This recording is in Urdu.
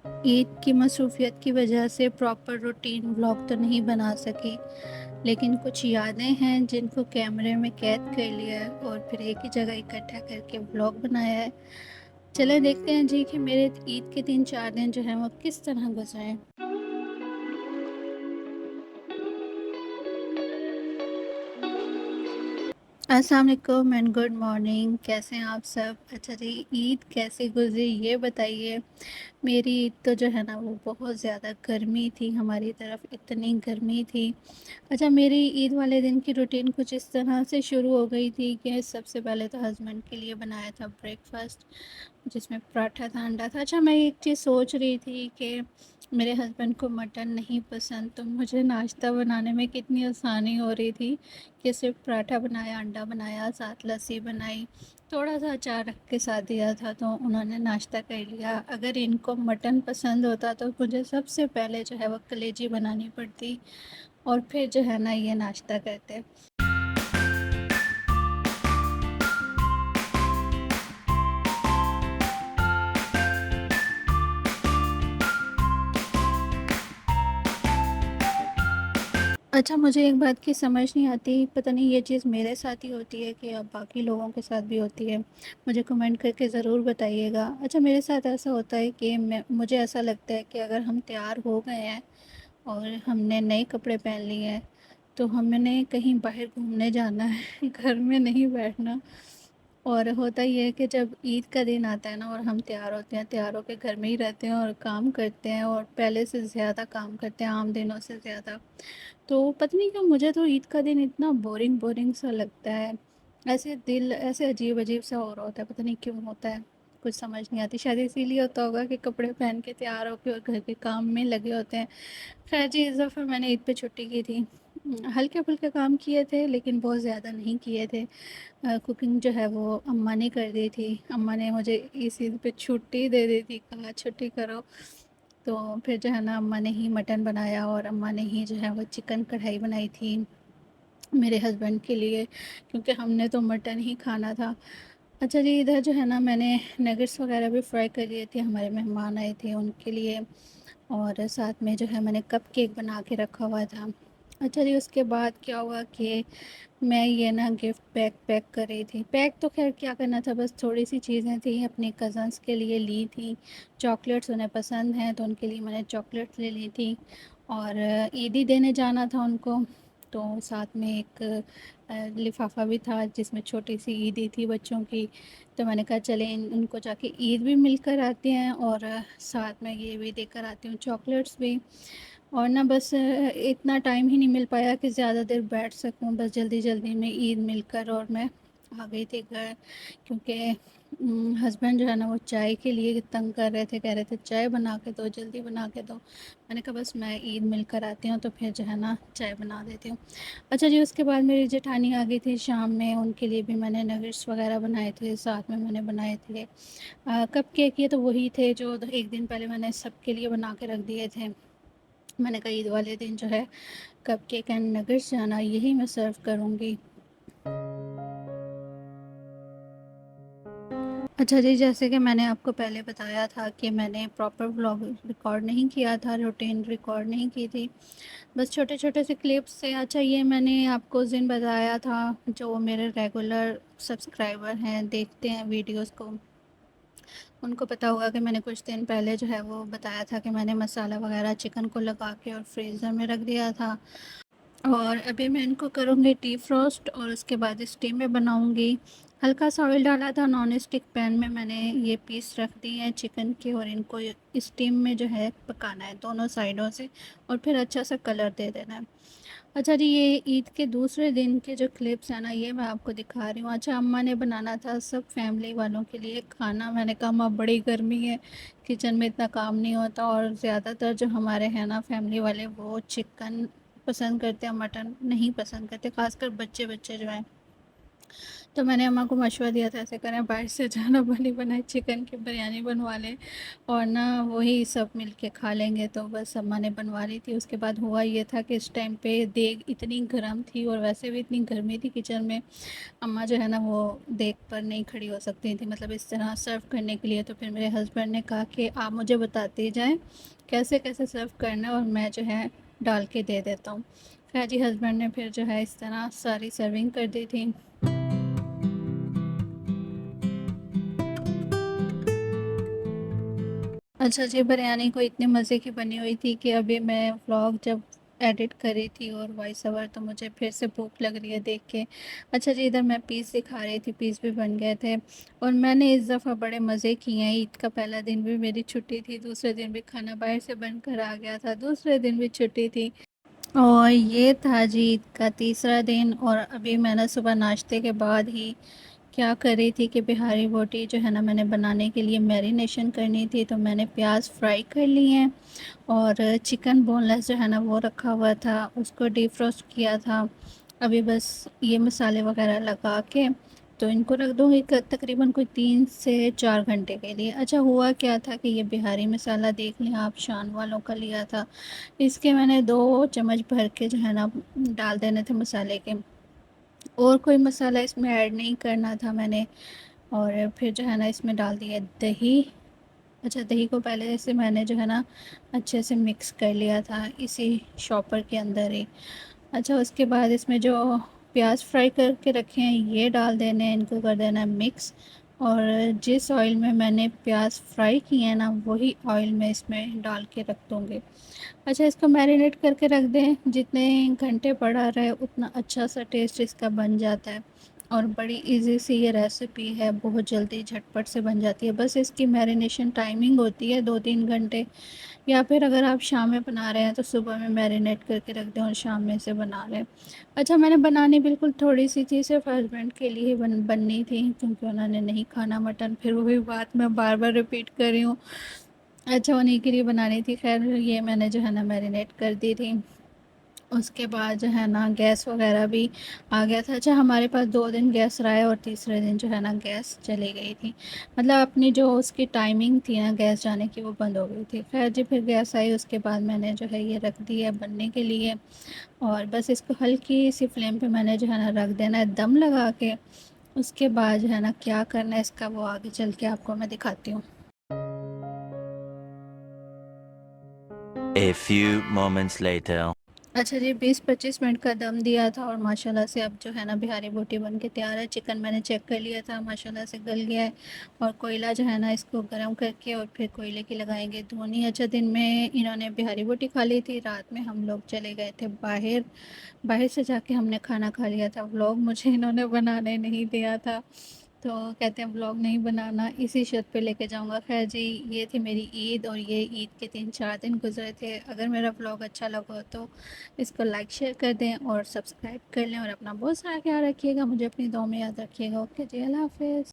عید کی مصروفیت کی وجہ سے پراپر روٹین ولاگ تو نہیں بنا سکی، لیکن کچھ یادیں ہیں جن کو کیمرے میں قید کر لیا ہے اور پھر ایک ہی جگہ اکٹھا کر کے ولاگ بنایا ہے۔ چلیں دیکھتے ہیں جی کہ میرے عید کے 3-4 دن جو ہیں وہ کس طرح گزرے۔ السلام علیکم اینڈ گڈ مارننگ، کیسے ہیں آپ سب؟ اچھا جی، عید کیسے گزری یہ بتائیے۔ میری عید تو جو ہے نا وہ بہت زیادہ گرمی تھی، ہماری طرف اتنی گرمی تھی۔ اچھا، میری عید والے دن کی روٹین کچھ اس طرح سے شروع ہو گئی تھی کہ سب سے پہلے تو ہسبینڈ کے لیے بنایا تھا بریک فاسٹ، جس میں پراٹھا تھا، انڈا تھا۔ اچھا، میں ایک چیز سوچ رہی تھی کہ میرے ہسبینڈ کو مٹن نہیں پسند، تو مجھے ناشتہ بنانے میں کتنی آسانی ہو رہی تھی کہ صرف پراٹھا بنایا، انڈا بنایا، ساتھ لسی بنائی، تھوڑا سا اچار رکھ کے ساتھ دیا تھا تو انہوں نے ناشتہ کر لیا۔ اگر ان کو مٹن پسند ہوتا تو مجھے سب سے پہلے جو ہے وہ کلیجی بنانی پڑتی اور پھر جو ہے نا یہ ناشتہ کرتے۔ اچھا، مجھے ایک بات کی سمجھ نہیں آتی، پتہ نہیں یہ چیز میرے ساتھ ہی ہوتی ہے کہ اب باقی لوگوں کے ساتھ بھی ہوتی ہے، مجھے کمنٹ کر کے ضرور بتائیے گا۔ اچھا، میرے ساتھ ایسا ہوتا ہے کہ مجھے ایسا لگتا ہے کہ اگر ہم تیار ہو گئے ہیں اور ہم نے نئے کپڑے پہن لیے ہیں تو ہم نے کہیں باہر گھومنے جانا ہے، گھر میں نہیں بیٹھنا۔ اور ہوتا ہی ہے کہ جب عید کا دن آتا ہے نا اور ہم تیار ہوتے ہیں، تیار ہو کے گھر میں ہی رہتے ہیں اور کام کرتے ہیں، اور پہلے سے زیادہ کام کرتے ہیں، عام دنوں سے زیادہ۔ تو پتہ نہیں کیوں مجھے تو عید کا دن اتنا بورنگ سا لگتا ہے، ایسے دل ایسے عجیب عجیب سا ہو رہا ہوتا ہے، پتہ نہیں کیوں ہوتا ہے، کچھ سمجھ نہیں آتی۔ شاید اسی لیے ہوتا ہوگا کہ کپڑے پہن کے تیار ہو کے اور گھر کے کام میں لگے ہوتے ہیں۔ خیر جی، اس دفعہ میں نے عید پہ چھٹی کی تھی، ہلکے پھلکے کام کیے تھے لیکن بہت زیادہ نہیں کیے تھے۔ کوکنگ جو ہے وہ اماں نے کر دی تھی، اماں نے مجھے اس عید پہ چھٹی دے دی تھی، کہا چھٹی کرو، تو پھر جو ہے نا اماں نے ہی مٹن بنایا اور اماں نے ہی جو ہے وہ چکن کڑھائی بنائی تھی میرے ہسبینڈ کے لیے، کیونکہ ہم نے تو مٹن ہی کھانا تھا۔ اچھا جی، ادھر جو ہے نا میں نے نگٹس وغیرہ بھی فرائی کر لیے تھے، ہمارے مہمان آئے تھے ان کے لیے، اور ساتھ میں جو ہے میں نے کپ کیک بنا کے رکھا ہوا تھا۔ اچھا جی، اس کے بعد کیا ہوا کہ میں یہ نا گفٹ پیک کر رہی تھی۔ پیک تو خیر کیا کرنا تھا، بس تھوڑی سی چیزیں تھیں، اپنی کزنس کے لیے لی تھیں، چاکلیٹس انہیں پسند ہیں تو ان کے لیے میں نے چاکلیٹس لے لی تھی، اور عیدی دینے جانا تھا ان کو، تو ساتھ میں ایک لفافہ بھی تھا جس میں چھوٹی سی عیدی تھی بچوں کی، تو میں نے کہا چلیں ان کو جا کے عید بھی مل کر آتے ہیں اور ساتھ میں یہ بھی دے کر آتی ہوں، چاکلیٹس بھی۔ اور نہ بس اتنا ٹائم ہی نہیں مل پایا کہ زیادہ دیر بیٹھ سکوں، بس جلدی جلدی میں عید مل کر اور میں آ گئی تھی گھر، کیونکہ ہسبینڈ جو ہے نا وہ چائے کے لیے تنگ کر رہے تھے، کہہ رہے تھے چائے بنا کے دو، جلدی بنا کے دو۔ میں نے کہا بس میں عید مل کر آتی ہوں تو پھر جو ہے نا چائے بنا دیتی ہوں۔ اچھا جی، اس کے بعد میری جیٹھانی آ گئی تھی شام میں، ان کے لیے بھی میں نے نگٹس وغیرہ بنائے تھے، ساتھ میں نے بنائے تھے کپ کیک، یہ تو وہی تھے جو ایک دن پہلے میں نے سب کے لیے بنا کے رکھ دیے تھے۔ میں نے کہا عید والے دن جو ہے کپ کیک اینڈ نگٹس جو ہے نا یہی میں سرو کروں گی۔ اچھا جی، جیسے کہ میں نے آپ کو پہلے بتایا تھا کہ میں نے پراپر ولاگ ریکارڈ نہیں کیا تھا، روٹین ریکارڈ نہیں کی تھی، بس چھوٹے چھوٹے سے کلپس سے۔ اچھا، یہ میں نے آپ کو اس دن بتایا تھا، جو میرے ریگولر سبسکرائبر ہیں، دیکھتے ہیں ویڈیوز کو، ان کو پتہ ہوگا کہ میں نے کچھ دن پہلے جو ہے وہ بتایا تھا کہ میں نے مسالہ وغیرہ چکن کو لگا کے اور فریزر میں رکھ دیا تھا، اور ابھی میں ان کو کروں گی ٹی فروسٹ اور اس کے بعد اسٹیم میں بناؤں گی۔ ہلکا سا آئل ڈالا تھا، نان اسٹک پین میں میں نے یہ پیس رکھ دی ہیں چکن کے، اور ان کو اسٹیم میں جو ہے پکانا ہے دونوں سائڈوں سے، اور پھر اچھا سا کلر دے دینا ہے۔ اچھا جی، یہ عید کے دوسرے دن کے جو کلپس ہیں نا یہ میں آپ کو دکھا رہی ہوں۔ اچھا، اماں نے بنانا تھا سب فیملی والوں کے لیے کھانا، میں نے کہا اماں بڑی گرمی ہے، کچن میں اتنا کام نہیں ہوتا، اور زیادہ تر جو ہمارے ہیں نا فیملی والے وہ چکن پسند کرتے ہیں، مٹن نہیں پسند کرتے، خاص کر بچے جو ہیں۔ تو میں نے اماں کو مشورہ دیا تھا ایسے کریں باہر سے جانا بنی بنائی چکن کی بریانی بنوا لیں اور نہ وہی سب مل کے کھا لیں گے، تو بس اماں نے بنوا لی تھی۔ اس کے بعد ہوا یہ تھا کہ اس ٹائم پہ دیگ اتنی گرم تھی اور ویسے بھی اتنی گرمی تھی کچن میں، اماں جو ہے نا وہ دیگ پر نہیں کھڑی ہو سکتی تھی، مطلب اس طرح سرو کرنے کے لیے۔ تو پھر میرے ہسبینڈ نے کہا کہ آپ مجھے بتاتے جائیں کیسے کیسے سرو کرنا ہے اور میں جو ہے ڈال کے دے دیتا ہوں۔ خیر جی، ہسبینڈ نے پھر جو ہے اس طرح ساری سرونگ کر دی تھی۔ اچھا جی، بریانی کو اتنے مزے کی بنی ہوئی تھی کہ ابھی میں ولاگ جب ایڈٹ کری تھی اور وائس اوور، تو مجھے پھر سے بھوک لگ رہی ہے دیکھ کے۔ اچھا جی، ادھر میں پیس دکھا رہی تھی، پیس بھی بن گئے تھے اور میں نے اس دفعہ بڑے مزے کیے ہیں۔ عید کا پہلا دن بھی میری چھٹی تھی، دوسرے دن بھی کھانا باہر سے بن کر آ گیا تھا، دوسرے دن بھی چھٹی تھی، اور یہ تھا جی عید کا تیسرا دن۔ اور ابھی میں نے صبح ناشتے کے بعد ہی کیا کر رہی تھی کہ بہاری بوٹی جو ہے نا میں نے بنانے کے لیے میرینیشن کرنی تھی، تو میں نے پیاز فرائی کر لی ہیں اور چکن بون لیس جو ہے نا وہ رکھا ہوا تھا، اس کو ڈیپ روسٹ کیا تھا۔ ابھی بس یہ مسالے وغیرہ لگا کے تو ان کو رکھ دوں گی تقریباً کوئی 3 سے 4 گھنٹے کے لیے۔ اچھا ہوا کیا تھا کہ یہ بہاری مسالہ دیکھ لیں آپ، شان والوں کا لیا تھا، اس کے میں نے 2 چمچ بھر کے جو ہے نا ڈال دینے تھے مسالے کے، اور کوئی مسالہ اس میں ایڈ نہیں کرنا تھا میں نے۔ اور پھر جو ہے نا اس میں ڈال دیا دہی۔ اچھا دہی کو پہلے سے میں نے جو ہے نا اچھے سے مکس کر لیا تھا اسی شاپر کے اندر ہی۔ اچھا اس کے بعد اس میں جو پیاز فرائی کر کے رکھے ہیں یہ ڈال دینے ہیں، ان کو کر دینا ہے مکس، اور جس آئل میں میں نے پیاز فرائی کیے ہیں نا وہی آئل میں اس میں ڈال کے رکھ دوں گی۔ اچھا اس کو میرینیٹ کر کے رکھ دیں، جتنے گھنٹے پڑا رہے اتنا اچھا سا ٹیسٹ اس کا بن جاتا ہے، اور بڑی ایزی سی یہ ریسیپی ہے، بہت جلدی جھٹپٹ سے بن جاتی ہے۔ بس اس کی میرینیشن ٹائمنگ ہوتی ہے 2-3 گھنٹے، یا پھر اگر آپ شام میں بنا رہے ہیں تو صبح میں میرینیٹ کر کے رکھ دیں اور شام میں سے بنا لیں۔ اچھا میں نے بنانی بالکل تھوڑی سی تھی، صرف ہسبینڈ کے لیے بننی تھی کیونکہ انہوں نے نہیں کھانا مٹن، پھر وہی بات میں بار بار ریپیٹ کر رہی ہوں۔ اچھا انہیں کے لیے بنانی تھی، خیر یہ میں نے جو ہے نا میرینیٹ کر دی تھی۔ اس کے بعد جو ہے نا گیس وغیرہ بھی آ گیا تھا۔ اچھا ہمارے پاس 2 دن گیس رہا ہے اور تیسرے دن جو ہے نا گیس چلی گئی تھی، مطلب اپنی جو اس کی ٹائمنگ تھی نا گیس جانے کی وہ بند ہو گئی تھی۔ خیر جی پھر گیس آئی، اس کے بعد میں نے جو ہے یہ رکھ دی ہے بننے کے لیے، اور بس اس کو ہلکی سی فلیم پہ میں نے جو ہے نا رکھ دینا ہے دم لگا کے۔ اس کے بعد جو ہے نا کیا کرنا ہے اس کا وہ آگے چل کے آپ کو میں دکھاتی ہوں۔ A few moments later. اچھا جی 20-25 منٹ کا دم دیا تھا اور ماشاءاللہ سے اب جو ہے نا بہاری بوٹی بن کے تیار ہے۔ چکن میں نے چیک کر لیا تھا، ماشاءاللہ سے گل گیا ہے، اور کوئلہ جو ہے نا اس کو گرم کر کے اور پھر کوئلے کی لگائیں گے دھونی۔ اچھا دن میں انہوں نے بہاری بوٹی کھا لی تھی، رات میں ہم لوگ چلے گئے تھے باہر، باہر سے جا کے ہم نے کھانا کھا لیا تھا۔ ولاگ مجھے انہوں نے بنانے نہیں دیا تھا، تو کہتے ہیں ولاگ نہیں بنانا، اسی شرط پہ لے کے جاؤں گا۔ خیر جی یہ تھی میری عید، اور یہ عید کے 3-4 دن گزرے تھے۔ اگر میرا ولاگ اچھا لگا تو اس کو لائک شیئر کر دیں اور سبسکرائب کر لیں، اور اپنا بہت سارا خیال رکھیے گا، مجھے اپنی دعاؤں میں یاد رکھیے گا۔ اوکے جی، اللہ حافظ۔